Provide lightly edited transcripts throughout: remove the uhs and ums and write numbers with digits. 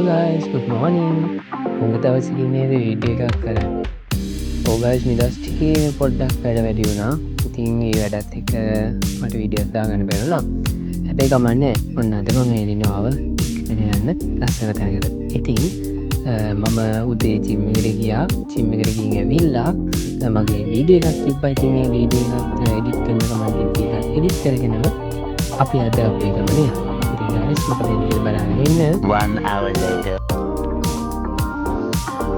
guys, good morning. හුඟ දවසකින් නේද video එකක් කරන්නේ. ඔව් guys නිදහස් ටිකේ පොඩ්ඩක් වැඩ වැඩි වුණා. ඉතින් ඒ වැඩත් එක්ක මට වීඩියෝස් දාගන්න බැරුණා. හැබැයි කමන්නේ ඔන්න අද මම එළිනව යන්න ලස්සන තැනකට. ඉතින් මම උදේ ජිම් එකට ගියා. ජිම් එකට ගිහින් ඇවිල්ලා මගේ වීඩියෝ එකක් තිබ්බා. ඉතින් මේ වීඩියෝ එක එඩිට් කරන කමන්නේ කියලා එඩිට් කරගෙනම අපි අද අපේ ගමනේ guys මොකද මේ බලන්න ඉන්න 1 hour later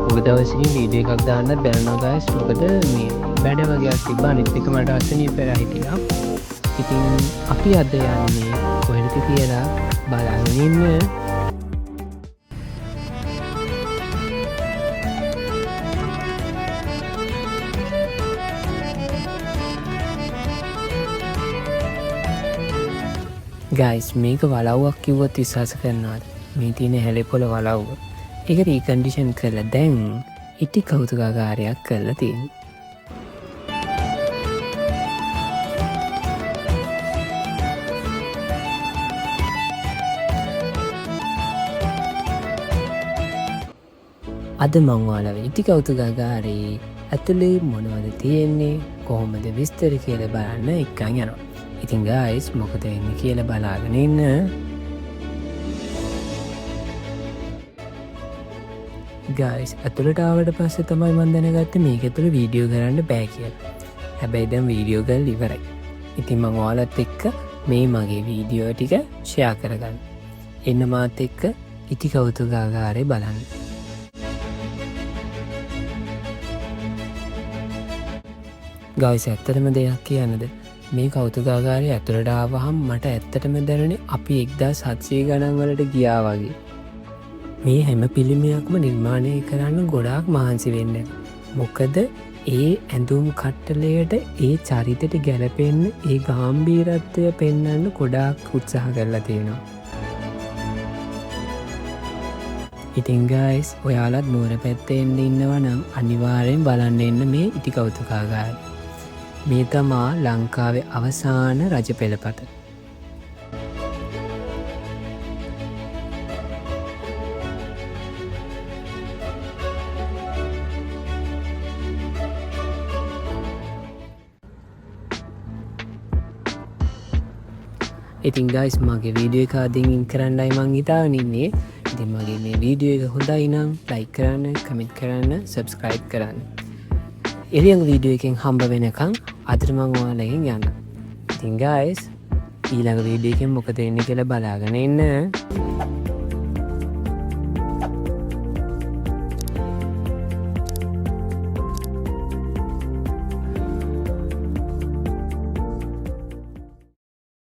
ඔබ දවසින් වීඩියෝ එකක් දාන්න බැරනවා guys මොකද මේ වැඩ වගේක් තිබ්බා අනිත් එක මට අසනීප වෙලා හිටියා ඉතින් අපි අද යන්නේ කොහෙද කියලා බලන්න ඉන්න ගයිස් මේක වලව්වක් කිව්වොත් විශ්වාස කරනවාද මේ තියෙන හැලපොළ වලව්ව ඒක රීකන්ඩිෂන් කරලා දැන් ඉටි කෞතුකාගාරයක් කරලා තියෙනවා අද මං ඔයාලව ඉටි කෞතුකාගාරේ ඇතුලේ මොනවද තියෙන්නේ කොහොමද විස්තර කියලා බලන්න එක්කන් යනවා ඉතින් guys මොකද එන්නේ කියලා බලාගෙන ඉන්න guys අතුලට ආවට පස්සේ තමයි මම දැනගත්තේ මේක ඇතුළ වීඩියෝ කරන්න බෑ කියලා. හැබැයි දැන් වීඩියෝ කරලා ඉවරයි. ඉතින් මම ඔයාලත් එක්ක මේ මගේ වීඩියෝ ටික ෂෙයා කරගන්න. එන්න මාත් එක්ක ඉටි කෞතුකාගාරේ බලන්න. guys ඇත්තටම දෙයක් කියන්නද? මේ කෞතුකාගාරය ඇතුළට ආවහම් මට ඇත්තටම දැනුනේ අපි 1700 ගණන් වලට ගියා වගේ. මේ හැම පිළිමයක්ම නිර්මාණය කරන්න ගොඩාක් මහන්සි වෙන්න. මොකද ඒ ඇඳුම් කට්ටලයට ඒ චරිතයට ගැලපෙන්න ඒ ගාම්භීරත්වය පෙන්වන්න ගොඩාක් උත්සාහ කරලා තියෙනවා. ඉතින් guys ඔයාලත් නුවර පැත්තේ ඉන්නවා නම් අනිවාර්යෙන් බලන්න එන්න මේ ඉටි කෞතුකාගාරය. මේ තමා ලංකාවේ අවසාන රජ පෙළපත. ඉතින් guys මගේ වීඩියෝ එක අදින් ඉන් කරන්නයි මං හිතාගෙන ඉන්නේ. ඉතින් මගේ මේ වීඩියෝ එක හොඳයි නම් like කරන්න, comment කරන්න, subscribe කරන්න. ඊළඟ වීඩියෝ එකෙන් හම්බ වෙනකන් අදට මම ඔයාලගෙන් යන්න. ඉතින් guys ඊළඟ වීඩියෝ එකෙන් මොකද වෙන්නේ කියලා බලාගෙන ඉන්න.